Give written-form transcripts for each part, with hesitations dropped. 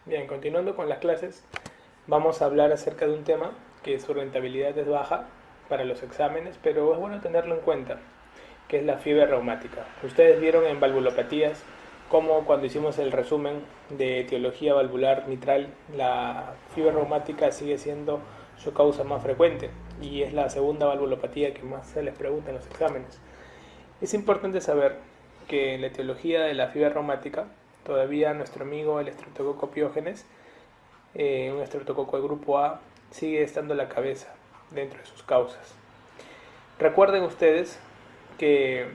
Bien, continuando con las clases, vamos a hablar acerca de un tema que su rentabilidad es baja para los exámenes, pero es bueno tenerlo en cuenta, que es la fiebre reumática. Ustedes vieron en valvulopatías cómo cuando hicimos el resumen de etiología valvular mitral, la fiebre reumática sigue siendo su causa más frecuente y es la segunda valvulopatía que más se les pregunta en los exámenes. Es importante saber que en la etiología de la fiebre reumática, todavía nuestro amigo el Streptococcus pyogenes, un estreptococo de grupo A, sigue estando a la cabeza dentro de sus causas. Recuerden ustedes que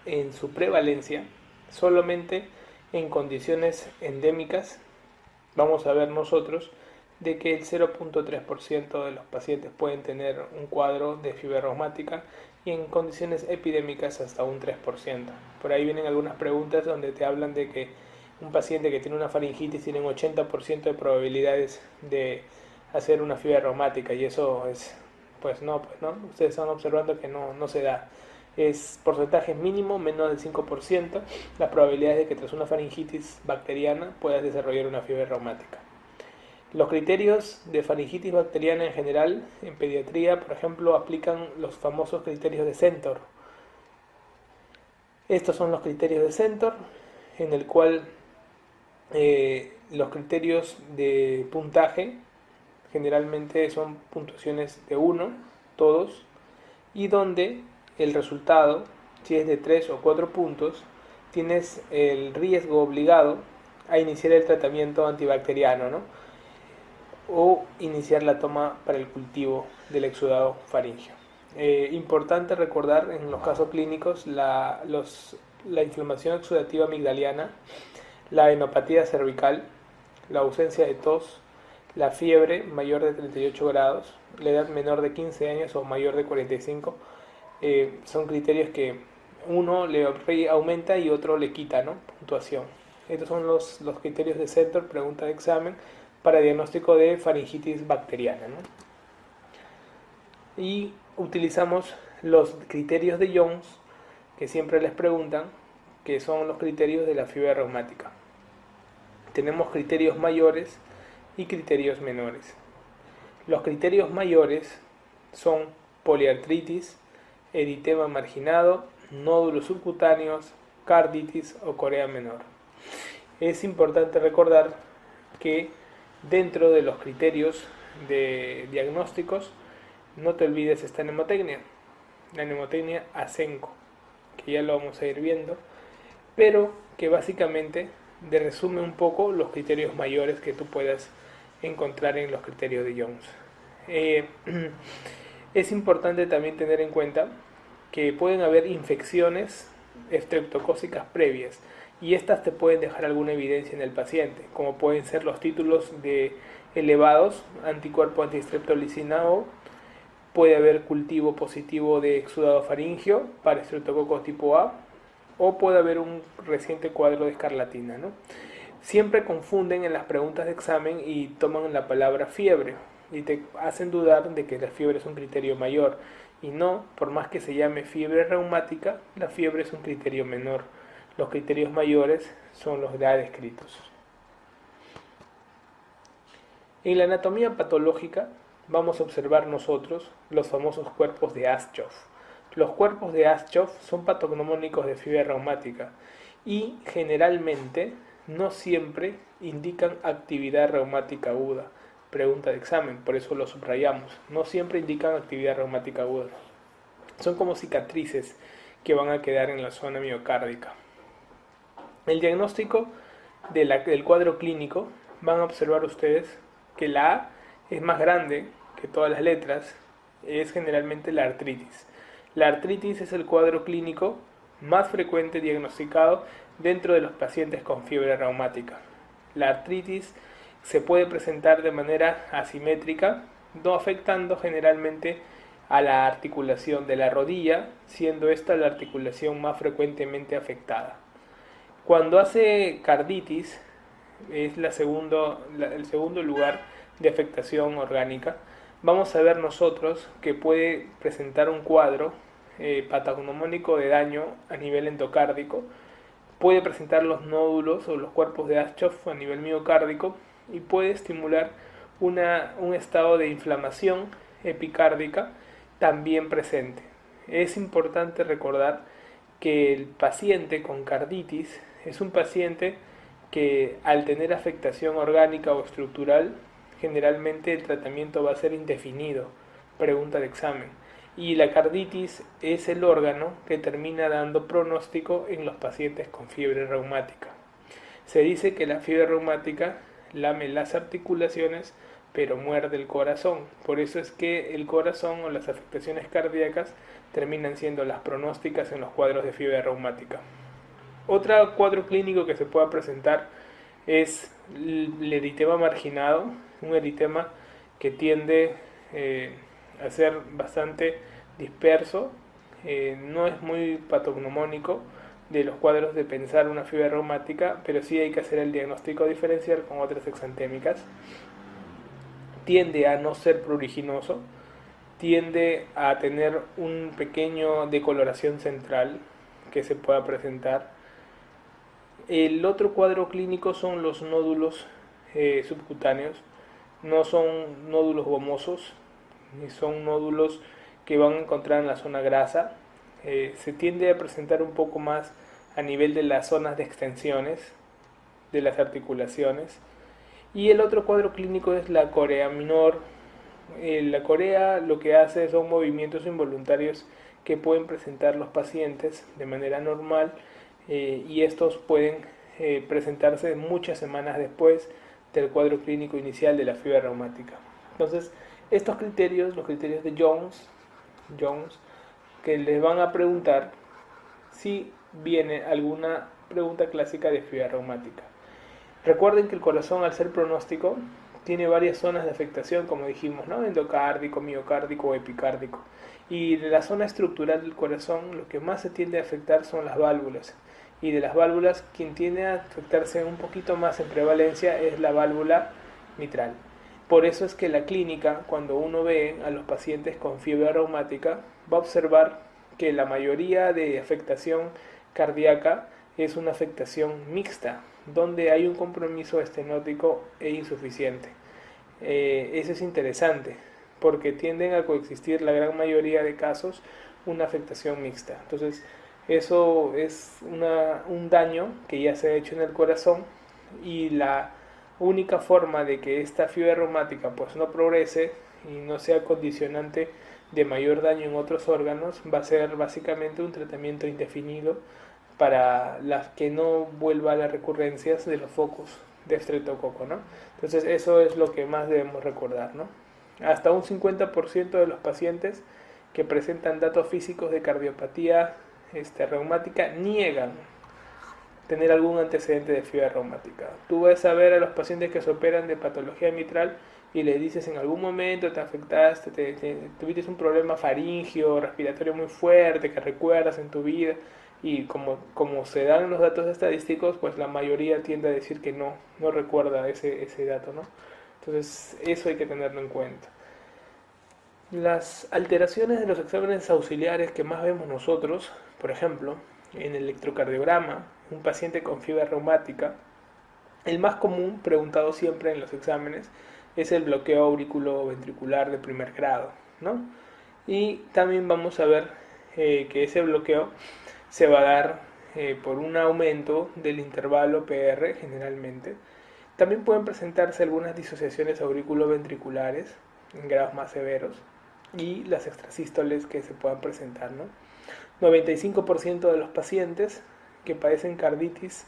en su prevalencia, solamente en condiciones endémicas, vamos a ver nosotros de que el 0.3% de los pacientes pueden tener un cuadro de fiebre reumática y en condiciones epidémicas hasta un 3%. Por ahí vienen algunas preguntas donde te hablan de que un paciente que tiene una faringitis tiene un 80% de probabilidades de hacer una fiebre reumática y eso es, pues no, ustedes están observando que no se da. Es porcentaje mínimo, menos del 5%, las probabilidades de que tras una faringitis bacteriana puedas desarrollar una fiebre reumática. Los criterios de faringitis bacteriana en general, en pediatría, por ejemplo, aplican los famosos criterios de Centor. Estos son los criterios de Centor, en el cual los criterios de puntaje generalmente son puntuaciones de 1, todos, y donde el resultado, si es de 3 o 4 puntos, tienes el riesgo obligado a iniciar el tratamiento antibacteriano, ¿no? O iniciar la toma para el cultivo del exudado faríngeo. Importante recordar en los casos clínicos la inflamación exudativa amigdaliana, la enopatía cervical, la ausencia de tos, la fiebre mayor de 38 grados, la edad menor de 15 años o mayor de 45, son criterios que uno le aumenta y otro le quita, ¿no? Puntuación. Estos son los criterios de Centor, pregunta de examen, para diagnóstico de faringitis bacteriana, ¿no? Y utilizamos los criterios de Jones, que siempre les preguntan, que son los criterios de la fiebre reumática. Tenemos criterios mayores y criterios menores. Los criterios mayores son poliartritis, eritema marginado, nódulos subcutáneos, carditis o corea menor. Es importante recordar que dentro de los criterios de diagnósticos, no te olvides esta mnemotecnia, la mnemotecnia ASENCO, que ya lo vamos a ir viendo, pero que básicamente resume un poco los criterios mayores que tú puedas encontrar en los criterios de Jones. Es importante también tener en cuenta que pueden haber infecciones estreptocócicas previas y estas te pueden dejar alguna evidencia en el paciente, como pueden ser los títulos de elevados, anticuerpo antistreptolicina O, puede haber cultivo positivo de exudado faríngeo para estreptococos tipo A, o puede haber un reciente cuadro de escarlatina, ¿no? Siempre confunden en las preguntas de examen y toman la palabra fiebre y te hacen dudar de que la fiebre es un criterio mayor, y no, por más que se llame fiebre reumática, la fiebre es un criterio menor. Los criterios mayores son los ya descritos. En la anatomía patológica vamos a observar nosotros los famosos cuerpos de Aschoff. Los cuerpos de Aschoff son patognomónicos de fiebre reumática y generalmente no siempre indican actividad reumática aguda. Pregunta de examen, por eso lo subrayamos. No siempre indican actividad reumática aguda. Son como cicatrices que van a quedar en la zona miocárdica. El diagnóstico del cuadro clínico, van a observar ustedes que la A es más grande que todas las letras, es generalmente la artritis. La artritis es el cuadro clínico más frecuente diagnosticado dentro de los pacientes con fiebre reumática. La artritis se puede presentar de manera asimétrica, no afectando generalmente a la articulación de la rodilla, siendo esta la articulación más frecuentemente afectada. Cuando hace carditis, es el segundo lugar de afectación orgánica, vamos a ver nosotros que puede presentar un cuadro patognomónico de daño a nivel endocárdico, puede presentar los nódulos o los cuerpos de Aschoff a nivel miocárdico y puede estimular un estado de inflamación epicárdica también presente. Es importante recordar que el paciente con carditis es un paciente que al tener afectación orgánica o estructural, generalmente el tratamiento va a ser indefinido, pregunta de examen. Y la carditis es el órgano que termina dando pronóstico en los pacientes con fiebre reumática. Se dice que la fiebre reumática lame las articulaciones, pero muerde el corazón. Por eso es que el corazón o las afectaciones cardíacas terminan siendo las pronósticas en los cuadros de fiebre reumática. Otro cuadro clínico que se pueda presentar es el eritema marginado, un eritema que tiende a ser bastante disperso, no es muy patognomónico de los cuadros de pensar una fiebre reumática, pero sí hay que hacer el diagnóstico diferencial con otras exantémicas. Tiende a no ser pruriginoso, tiende a tener un pequeño decoloración central que se pueda presentar. El otro cuadro clínico son los nódulos subcutáneos. No son nódulos gomosos, ni son nódulos que van a encontrar en la zona grasa. Se tiende a presentar un poco más a nivel de las zonas de extensiones de las articulaciones. Y el otro cuadro clínico es la corea minor. La corea lo que hace son movimientos involuntarios que pueden presentar los pacientes de manera normal, y estos pueden presentarse muchas semanas después del cuadro clínico inicial de la fiebre reumática. Entonces, estos criterios, los criterios de Jones, que les van a preguntar si viene alguna pregunta clásica de fiebre reumática. Recuerden que el corazón, al ser pronóstico, tiene varias zonas de afectación, como dijimos, ¿no? Endocárdico, miocárdico o epicárdico. Y de la zona estructural del corazón, lo que más se tiende a afectar son las válvulas. Y de las válvulas, quien tiende a afectarse un poquito más en prevalencia es la válvula mitral. Por eso es que la clínica, cuando uno ve a los pacientes con fiebre reumática, va a observar que la mayoría de afectación cardíaca es una afectación mixta, donde hay un compromiso estenótico e insuficiente. Eso es interesante, porque tienden a coexistir la gran mayoría de casos una afectación mixta. Entonces, eso es un daño que ya se ha hecho en el corazón, y la única forma de que esta fiebre reumática pues no progrese y no sea condicionante de mayor daño en otros órganos va a ser básicamente un tratamiento indefinido para las que no vuelva a las recurrencias de los focos de estreptococo, ¿no? Entonces eso es lo que más debemos recordar, ¿no? Hasta un 50% de los pacientes que presentan datos físicos de cardiopatía reumática niegan tener algún antecedente de fiebre reumática. Tú vas a ver a los pacientes que se operan de patología mitral y les dices en algún momento te afectaste, tuviste un problema faringio, respiratorio muy fuerte que recuerdas en tu vida, y como se dan los datos estadísticos, pues la mayoría tiende a decir que no recuerda ese dato, ¿no? Entonces eso hay que tenerlo en cuenta. Las alteraciones de los exámenes auxiliares que más vemos nosotros, por ejemplo, en el electrocardiograma, un paciente con fiebre reumática, el más común, preguntado siempre en los exámenes, es el bloqueo auriculoventricular de primer grado, ¿no? Y también vamos a ver que ese bloqueo se va a dar por un aumento del intervalo PR generalmente. También pueden presentarse algunas disociaciones auriculoventriculares en grados más severos y las extrasístoles que se puedan presentar, ¿no? 95% de los pacientes que padecen carditis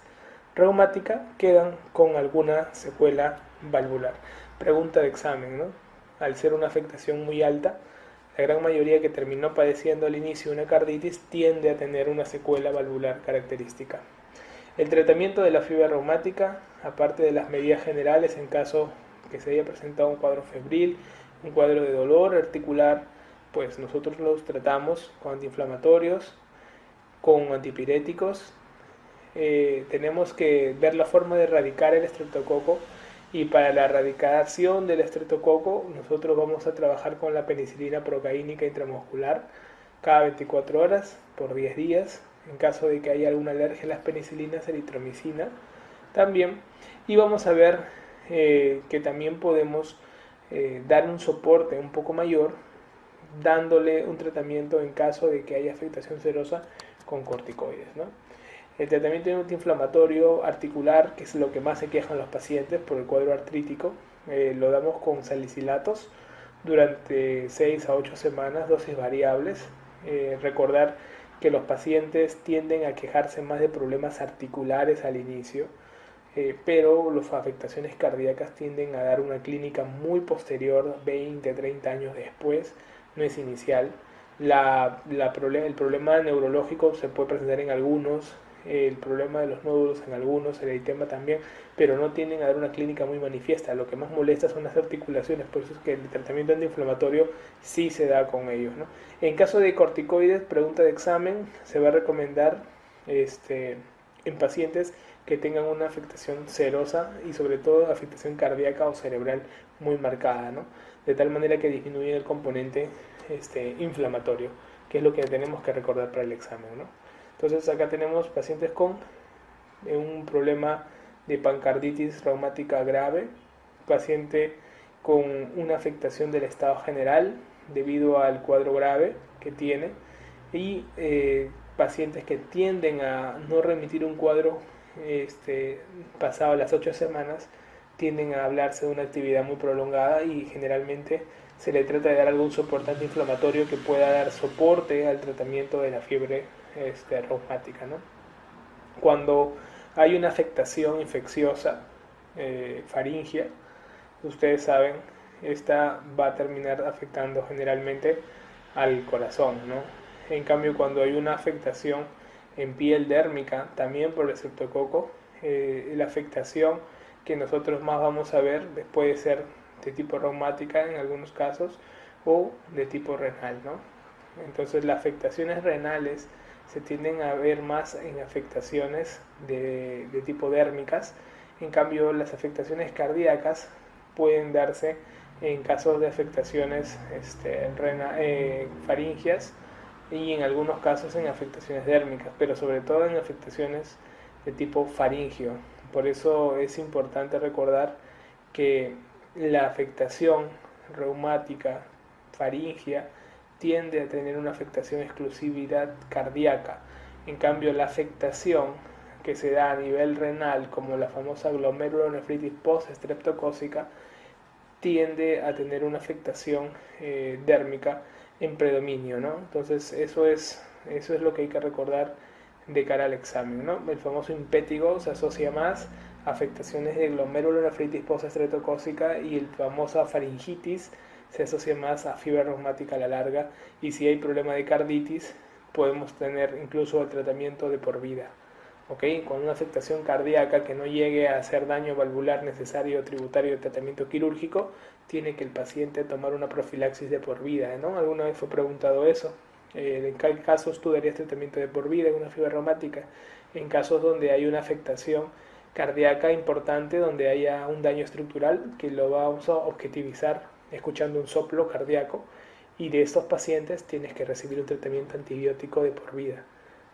reumática quedan con alguna secuela valvular. Pregunta de examen, ¿no? Al ser una afectación muy alta, la gran mayoría que terminó padeciendo al inicio una carditis tiende a tener una secuela valvular característica. El tratamiento de la fiebre reumática, aparte de las medidas generales en caso que se haya presentado un cuadro febril, un cuadro de dolor articular, pues nosotros los tratamos con antiinflamatorios, con antipiréticos. Tenemos que ver la forma de erradicar el estreptococo, y para la erradicación del estreptococo nosotros vamos a trabajar con la penicilina procaínica intramuscular cada 24 horas por 10 días, en caso de que haya alguna alergia a las penicilinas, eritromicina también, y vamos a ver que también podemos dar un soporte un poco mayor, dándole un tratamiento en caso de que haya afectación serosa con corticoides, ¿no? El tratamiento antiinflamatorio articular, que es lo que más se quejan los pacientes por el cuadro artrítico, lo damos con salicilatos durante 6 a 8 semanas, dosis variables. Recordar que los pacientes tienden a quejarse más de problemas articulares al inicio, pero las afectaciones cardíacas tienden a dar una clínica muy posterior, 20, 30 años después, no es inicial. El problema neurológico se puede presentar en algunos, el problema de los nódulos en algunos, el eritema también, pero no tienden a dar una clínica muy manifiesta. Lo que más molesta son las articulaciones, por eso es que el tratamiento antiinflamatorio sí se da con ellos, ¿no? En caso de corticoides, pregunta de examen, se va a recomendar en pacientes que tengan una afectación serosa y sobre todo afectación cardíaca o cerebral muy marcada, ¿no? De tal manera que disminuye el componente inflamatorio, que es lo que tenemos que recordar para el examen, ¿no? Entonces acá tenemos pacientes con un problema de pancarditis reumática grave, paciente con una afectación del estado general debido al cuadro grave que tiene y pacientes que tienden a no remitir un cuadro pasado las 8 semanas, tienden a hablarse de una actividad muy prolongada y generalmente se le trata de dar algún soporte antiinflamatorio que pueda dar soporte al tratamiento de la fiebre reumática, ¿no? Cuando hay una afectación infecciosa faringia, ustedes saben, esta va a terminar afectando generalmente al corazón, ¿no? En cambio, cuando hay una afectación en piel dérmica, también por el streptococo, la afectación que nosotros más vamos a ver puede ser de tipo reumática en algunos casos o de tipo renal, ¿no? Entonces las afectaciones renales se tienden a ver más en afectaciones de tipo dérmicas, en cambio las afectaciones cardíacas pueden darse en casos de afectaciones faringias y en algunos casos en afectaciones dérmicas, pero sobre todo en afectaciones de tipo faringio. Por eso es importante recordar que la afectación reumática faringia tiende a tener una afectación exclusividad cardíaca. En cambio, la afectación que se da a nivel renal, como la famosa glomerulonefritis post-streptocócica, tiende a tener una afectación dérmica en predominio, ¿no? Entonces, eso es lo que hay que recordar de cara al examen, ¿no? El famoso impétigo se asocia más a afectaciones de glomerulonefritis post-streptocócica y el famosa faringitis se asocia más a fiebre reumática a la larga, y si hay problema de carditis podemos tener incluso el tratamiento de por vida, ¿ok? Con una afectación cardíaca que no llegue a hacer daño valvular necesario tributario de tratamiento quirúrgico, tiene que el paciente tomar una profilaxis de por vida, ¿no? Alguna vez fue preguntado eso. ¿En qué casos tú darías tratamiento de por vida en una fiebre reumática? En casos donde hay una afectación cardíaca importante, donde haya un daño estructural, que lo vamos a objetivizar escuchando un soplo cardíaco, y de estos pacientes tienes que recibir un tratamiento antibiótico de por vida,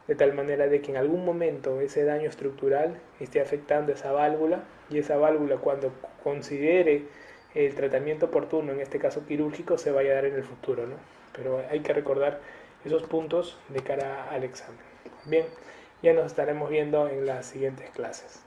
de tal manera de que en algún momento ese daño estructural esté afectando esa válvula, y esa válvula, cuando considere el tratamiento oportuno, en este caso quirúrgico, se vaya a dar en el futuro, ¿no? Pero hay que recordar esos puntos de cara al examen. Bien, ya nos estaremos viendo en las siguientes clases.